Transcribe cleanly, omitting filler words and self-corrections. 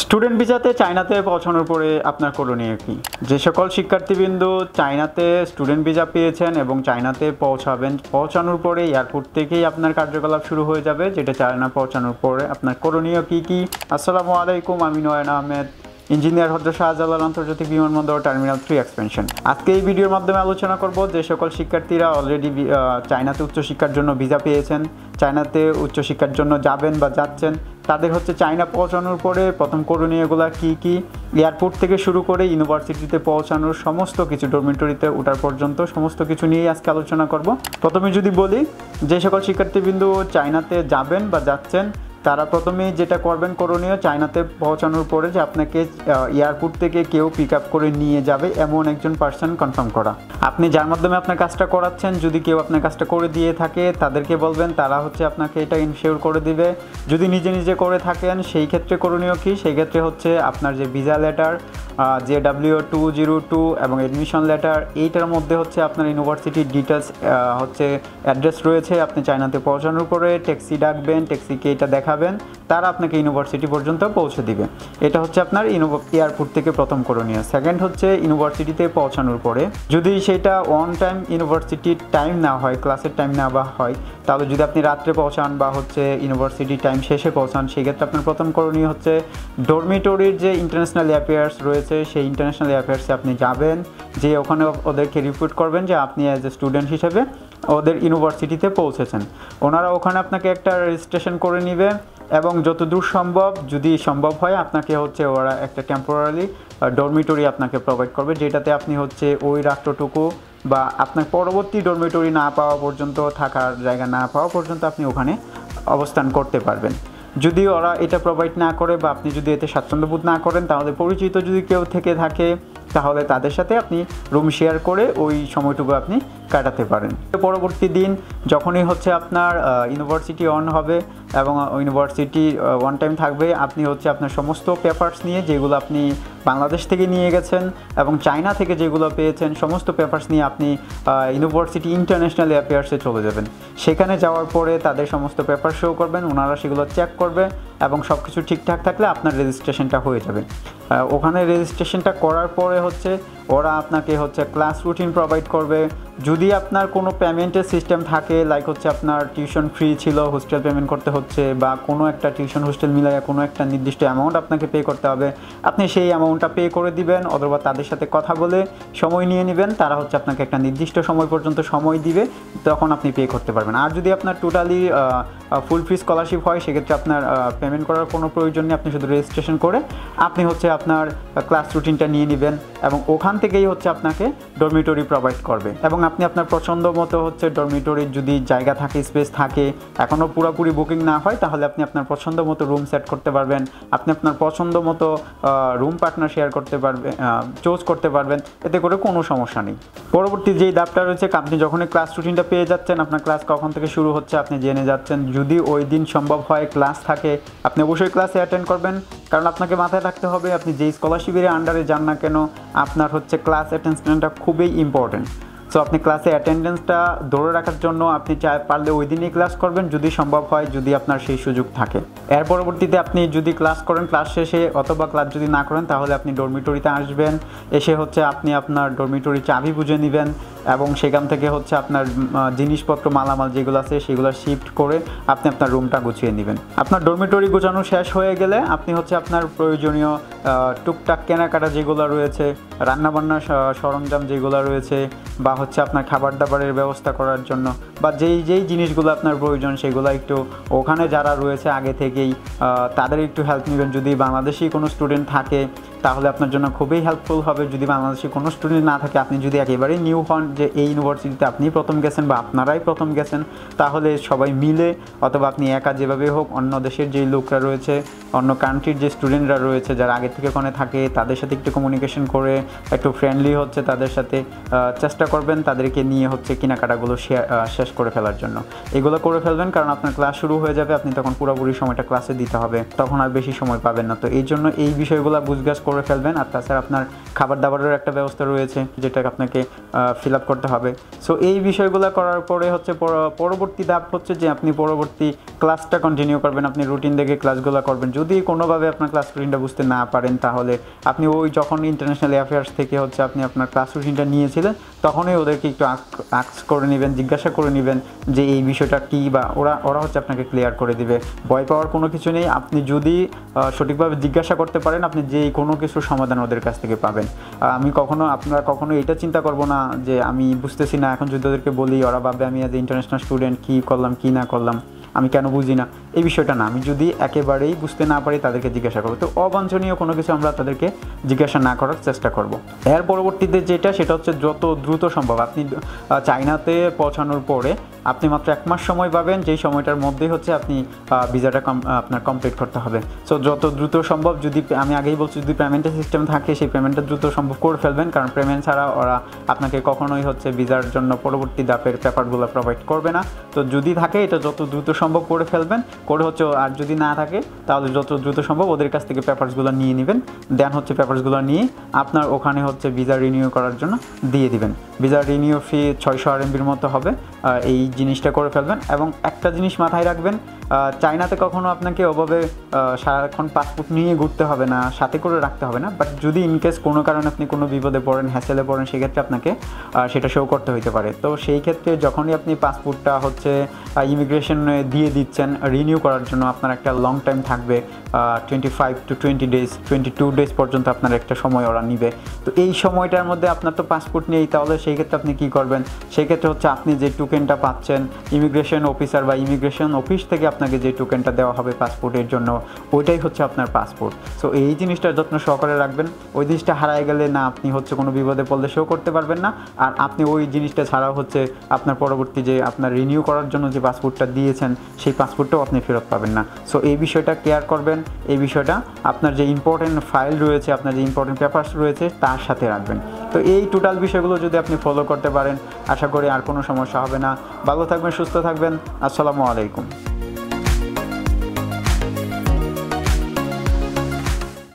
Student ভিসাতে চায়নাতে পৌঁছানোর পরে আপনার করণীয় কি? যে সকল শিক্ষার্থীবৃন্দ চায়নাতে স্টুডেন্ট ভিসা পেয়েছেন এবং চায়নাতে পৌঁছানোর পরে এয়ারপোর্ট থেকেই আপনার কার্যকলাপ শুরু হয়ে যাবে, যেটা চায়না পৌঁছানোর পরে আপনার করণীয় কি? আসসালামু আলাইকুম, আমি নয়ন আহমেদ, ইঞ্জিনিয়ার হজরত শাহজালাল আন্তর্জাতিক বিমানবন্দর টার্মিনাল 3 এক্সপেনশন। আজকে এই ভিডিওর মাধ্যমে আলোচনা করব যে সকল শিক্ষার্থীরা অলরেডি চায়নাতে উচ্চশিক্ষার জন্য ভিসা পেয়েছেন, চায়নাতে উচ্চশিক্ষার জন্য যাবেন বা যাচ্ছেন, তাদের হচ্ছে চায়না পৌঁছানোর পরে প্রথম করণীয়গুলো কি এয়ারপোর্ট থেকে শুরু করে ইউনিভার্সিটিতে পৌঁছানোর সমস্ত কিছু, ডরমিটরিতে ওঠার পর্যন্ত সমস্ত কিছু নিয়েই আজকে আলোচনা করব। প্রথমে যদি বলি, যে সকল শিক্ষার্থীবৃন্দ চায়নাতে যাবেন বা যাচ্ছেন তারা প্রথমেই যেটা করবেন করণীয়, চায়নাতে পৌঁছানোর পরে যে আপনাকে এয়ারপোর্ট থেকে কেউ পিক আপ করে নিয়ে যাবে এমন একজন পার্সন কনফার্ম করা। আপনি যার মাধ্যমে আপনার কাজটা করাচ্ছেন, যদি কেউ আপনার কাজটা করে দিয়ে থাকে তাদেরকে বলবেন, তারা হচ্ছে আপনাকে এটা ইনশিওর করে দিবে। যদি নিজে নিজে করে থাকেন সেই ক্ষেত্রে করণীয় কি? সেই ক্ষেত্রে হচ্ছে আপনার যে ভিসা লেটার, JW202 এবং অ্যাডমিশন লেটার, এইটার মধ্যে হচ্ছে আপনার ইউনিভার্সিটির ডিটেলস হচ্ছে অ্যাড্রেস রয়েছে। আপনি চায়নাতে পৌঁছানোর পরে ট্যাক্সি ডাকবেন, ট্যাক্সিকে এটা দেখাবেন, তারা আপনাকে ইউনিভার্সিটি পর্যন্ত পৌঁছে দিবে। এটা হচ্ছে আপনার এয়ারপোর্ট থেকে প্রথম করণীয়। সেকেন্ড হচ্ছে ইউনিভার্সিটিতে পৌঁছানোর পরে যদি সেটা অন টাইম ইউনিভার্সিটির টাইম না হয়, ক্লাসের টাইম না বা হয়, তাহলে যদি আপনি রাত্রে পৌঁছান বা হচ্ছে ইউনিভার্সিটির টাইম শেষে পৌঁছান, সেক্ষেত্রে আপনার প্রথম করণীয় হচ্ছে ডরমিটরির যে ইন্টারন্যাশনাল অ্যাফেয়ার্স রয়েছে সেই ইন্টারন্যাশনাল অ্যাফেয়ার্সে আপনি যাবেন, যে ওখানে ওদেরকে রিপোর্ট করবেন যে আপনি অ্যাজ এ স্টুডেন্ট হিসেবে ওদের ইউনিভার্সিটিতে পৌঁছেছেন। ওনারা ওখানে আপনাকে একটা রেজিস্ট্রেশন করে নেবে এবং যতদূর সম্ভব, যদি সম্ভব হয়, আপনাকে হচ্ছে ওরা একটা টেম্পোরারি ডরমিটরি আপনাকে প্রোভাইড করবে, যেটাতে আপনি হচ্ছে ওই রাত্রটুকু বা আপনার পরবর্তী ডরমিটরি না পাওয়া পর্যন্ত, থাকার জায়গা না পাওয়া পর্যন্ত আপনি ওখানে অবস্থান করতে পারবেন। যদি ওরা এটা প্রোভাইড না করে বা আপনি যদি এতে স্বাচ্ছন্দ্যবোধ না করেন, তাহলে পরিচিত যদি কেউ থেকে থাকে তাহলে তাদের সাথে আপনি রুম শেয়ার করে ওই সময়টুকু আপনি কাটাতে পারেন। পরবর্তী দিন যখনই হচ্ছে আপনার ইউনিভার্সিটি অন হবে এবং ইউনিভার্সিটি ওয়ান টাইম থাকবে, আপনি হচ্ছে আপনার সমস্ত পেপারস নিয়ে, যেগুলো আপনি বাংলাদেশ থেকে নিয়ে গেছেন এবং চায়না থেকে যেগুলো পেয়েছেন, সমস্ত পেপারস নিয়ে আপনি ইউনিভার্সিটি ইন্টারন্যাশনাল অ্যাফেয়ার্সে চলে যাবেন। সেখানে যাওয়ার পরে তাদের সমস্ত পেপার শো করবেন, ওনারা সেগুলো চেক করবে এবং সব কিছু ঠিকঠাক থাকলে আপনার রেজিস্ট্রেশনটা হয়ে যাবে। ওখানে রেজিস্ট্রেশনটা করার পরে হচ্ছে ওরা আপনাকে হচ্ছে ক্লাস রুটিন প্রোভাইড করবে। যদি আপনার কোনো পেমেন্টের সিস্টেম থাকে, লাইক হচ্ছে আপনার টিউশন ফ্রি ছিল, হোস্টেল পেমেন্ট করতে হচ্ছে, বা কোনো একটা টিউশন হোস্টেল মিলাইয়া কোনো একটা নির্দিষ্ট অ্যামাউন্ট আপনাকে পে করতে হবে, আপনি সেই অ্যামাউন্টটা পে করে দিবেন, অথবা তাদের সাথে কথা বলে সময় নিয়ে নেবেন। তারা হচ্ছে আপনাকে একটা নির্দিষ্ট সময় পর্যন্ত সময় দিবে, তখন আপনি পে করতে পারবেন। আর যদি আপনার টোটালি ফুল ফি স্কলারশিপ হয়, সেক্ষেত্রে আপনার পেমেন্ট করার কোনো প্রয়োজন নেই, আপনি শুধু রেজিস্ট্রেশন করে আপনি হচ্ছে আপনার ক্লাস রুটিনটা নিয়ে নেবেন এবং ওখান থেকেই হচ্ছে আপনাকে ডরমিটরি প্রোভাইড করবে। এবং আপনি আপনার পছন্দ মতো হচ্ছে ডরমিটরির যদি জায়গা থাকে, স্পেস থাকে, এখনও পুরোপুরি বুকিং না হয়, তাহলে আপনি আপনার পছন্দ মতো রুম সেট করতে পারবেন, আপনি আপনার পছন্দ মতো রুম পার্টনার শেয়ার করতে পারবেন, চুজ করতে পারবেন, এতে করে কোনো সমস্যা নেই। পরবর্তী যেই ধাপটা রয়েছে, আপনি যখনই ক্লাস রুটিনটা পেয়ে যাচ্ছেন, আপনার ক্লাস কখন থেকে শুরু হচ্ছে আপনি জেনে যাচ্ছেন। যদি ওই দিন সম্ভব হয় ক্লাস থাকে, আপনি অবশ্যই ক্লাসে অ্যাটেন্ড করবেন, কারণ আপনাকে মাথায় রাখতে হবে আপনি যেই স্কলারশিপের আন্ডারে যান না কেন, আপনার হচ্ছে ক্লাস অ্যাটেন্ডেন্সটা খুবই ইম্পর্টেন্ট। সো আপনি ক্লাসে অ্যাটেন্ডেন্সটা ধরে রাখার জন্য আপনি পারলে ওই দিনই ক্লাস করবেন, যদি সম্ভব হয়, যদি আপনার সেই সুযোগ থাকে। এর পরবর্তীতে আপনি যদি ক্লাস করেন, ক্লাস শেষে অথবা ক্লাস যদি না করেন, তাহলে আপনি ডরমিটরিতে আসবেন। এসে হচ্ছে আপনি আপনার ডরমিটরি চাবি বুঝে নেবেন এবং সেখান থেকে হচ্ছে আপনার জিনিসপত্র, মালামাল যেগুলো আছে সেগুলো শিফট করে আপনি আপনার রুমটা গুছিয়ে নেবেন। আপনার ডরমিটরি গোছানো শেষ হয়ে গেলে আপনি হচ্ছে আপনার প্রয়োজনীয় টুকটাক কেনাকাটা যেগুলো রয়েছে, রান্নাবান্নার সরঞ্জাম যেগুলো রয়েছে, বা হচ্ছে আপনার খাবার দাবারের ব্যবস্থা করার জন্য বা যেই জিনিসগুলো আপনার প্রয়োজন, সেগুলো একটু ওখানে যারা রয়েছে আগে থেকেই তাদের একটু হেল্প নেবেন। যদি বাংলাদেশি কোনো স্টুডেন্ট থাকে তাহলে আপনার জন্য খুবই হেল্পফুল হবে। যদি বাংলাদেশি কোনো স্টুডেন্ট না থাকে, আপনি যদি একেবারেই নিউ হন, যে এই ইউনিভার্সিটিতে আপনি প্রথম গেছেন বা আপনারাই প্রথম গেছেন, তাহলে সবাই মিলে অথবা আপনি একা যেভাবে হোক, অন্য দেশের যেই লোকরা রয়েছে, অন্য কান্ট্রির যে স্টুডেন্টরা রয়েছে যারা আগে থেকে ওখানে থাকে, তাদের সাথে একটু কমিউনিকেশন করে একটু ফ্রেন্ডলি হচ্ছে তাদের সাথে চেষ্টা করবেন তাদেরকে নিয়ে হচ্ছে কেনাকাটাগুলো শেষ করে ফেলার জন্য। এগুলো করে ফেলবেন, কারণ আপনার ক্লাস শুরু হয়ে যাবে, আপনি তখন পুরোপুরি সময়টা ক্লাসে দিতে হবে, তখন আর বেশি সময় পাবেন না। তো এই জন্য এই বিষয়গুলো বুঝগাছ করে ফেলবেন। আর তাছাড়া আপনার খাবার দাবারের একটা ব্যবস্থা রয়েছে, যেটা আপনাকে ফিল আপ করতে হবে। সো এই বিষয়গুলো করার পরে হচ্ছে পরবর্তী ধাপ হচ্ছে যে আপনি পরবর্তী ক্লাসটা কন্টিনিউ করবেন, আপনি রুটিন দেখে ক্লাসগুলো করবেন। যদি কোনোভাবে আপনার ক্লাস রুটিনটা বুঝতে না পারেন, তাহলে আপনি ওই যখন ইন্টারন্যাশনাল অ্যাফেয়ার্স থেকে হচ্ছে আপনি আপনার ক্লাস রুটিনটা নিয়েছিলেন, তখনই ওদেরকে একটু আস্ক করে নেবেন, জিজ্ঞাসা করে নেবেন যে এই বিষয়টা কী, বা ওরা হচ্ছে আপনাকে ক্লিয়ার করে দিবে। ভয় পাওয়ার কোনো কিছু নেই। আপনি যদি সঠিকভাবে জিজ্ঞাসা করতে পারেন, আপনি যে কোনো কিছুর সমাধান ওদের কাছ থেকে পাবেন। আপনারা কখনো এটা চিন্তা করবো না যে আমি বুঝতেছি না, এখন যদি ওদেরকে বলি ওরা ভাববে আমি অ্যাজ এ ইন্টারন্যাশনাল স্টুডেন্ট কী করলাম কী না করলাম, আমি কেন বুঝি না, এই বিষয়টা না। আমি যদি একেবারেই বুঝতে না পারি তাদেরকে জিজ্ঞাসা করবো। তো অবাঞ্ছনীয় কোনো কিছু আমরা তাদেরকে জিজ্ঞাসা না করার চেষ্টা করব। এর পরবর্তীতে সেটা হচ্ছে যত দ্রুত সম্ভব আপনি চায়নাতে পৌঁছানোর পরে আপনি মাত্র 1 মাস সময় পাবেন, যেই সময়টার মধ্যেই হচ্ছে আপনি ভিসাটা আপনার কমপ্লিট করতে হবে। সো যত দ্রুত সম্ভব, যদি আমি আগেই বলছি, যদি পেমেন্টের সিস্টেম থাকে সেই পেমেন্টটা দ্রুত সম্ভব করে ফেলবেন, কারণ পেমেন্ট ছাড়া ওরা আপনাকে কখনোই হচ্ছে ভিসার জন্য পরবর্তী ধাপের পেপারগুলো প্রোভাইড করবে না। তো যদি থাকে এটা যত দ্রুত সম্ভব করে ফেলবেন, করে হচ্ছে, আর যদি না থাকে তাহলে যত দ্রুত সম্ভব ওদের কাছ থেকে পেপারসগুলো নিয়ে নেবেন। দেন হচ্ছে পেপারসগুলো নিয়ে আপনার ওখানে হচ্ছে ভিসা রিনিউ করার জন্য দিয়ে দিবেন। ভিসা রিনিউ ফি 600 RMB মতো হবে। এই জিনিসটা করে ফেলবেন। এবং একটা জিনিস মাথায় রাখবেন, চায়নাতে কখনো আপনাকে ওভাবে সারাক্ষণ পাসপোর্ট নিয়ে ঘুরতে হবে না, সাথে করে রাখতে হবে না। বাট যদি ইনকেস কোনো কারণে আপনি কোনো বিপদে পড়েন, হ্যাসেলে পড়েন, সেক্ষেত্রে আপনাকে সেটা শো করতে হইতে পারে। তো সেই ক্ষেত্রে যখনই আপনি পাসপোর্টটা হচ্ছে ইমিগ্রেশনে দিয়ে দিচ্ছেন রিনিউ করার জন্য, আপনার একটা লং টাইম থাকবে, 25 to 20 days, 22 days পর্যন্ত আপনার একটা সময় ওরা নিবে। তো এই সময়টার মধ্যে আপনার তো পাসপোর্ট নেই, তাহলে সেই ক্ষেত্রে আপনি কী করবেন? সেই ক্ষেত্রে হচ্ছে আপনি যে টোকেনটা পাচ্ছেন ইমিগ্রেশন অফিসার বা ইমিগ্রেশন অফিস থেকে আপনাকে যে টোকেনটা দেওয়া হবে পাসপোর্টের জন্য, ওইটাই হচ্ছে আপনার পাসপোর্ট। সো এই জিনিসটা যত্ন সহকারে রাখবেন। ওই জিনিসটা হারায় গেলে না আপনি হচ্ছে কোনো বিপদে পড়লে শো করতে পারবেন না, আর আপনি ওই জিনিসটা ছাড়াও হচ্ছে আপনার পরবর্তী যে আপনার রিনিউ করার জন্য যে পাসপোর্টটা দিয়েছেন সেই পাসপোর্টটাও আপনি ফেরত পাবেন না। সো এই বিষয়টা কেয়ার করবেন। এই বিষয়টা আপনার যে ইম্পর্টেন্ট ফাইল রয়েছে, আপনার যে ইম্পর্টেন্ট পেপারস রয়েছে তার সাথে রাখবেন। তো এই টোটাল বিষয়গুলো যদি আপনি ফলো করতে পারেন, আশা করি আর কোনো সমস্যা হবে না। ভালো থাকবেন, সুস্থ থাকবেন। আসসালামু আলাইকুম।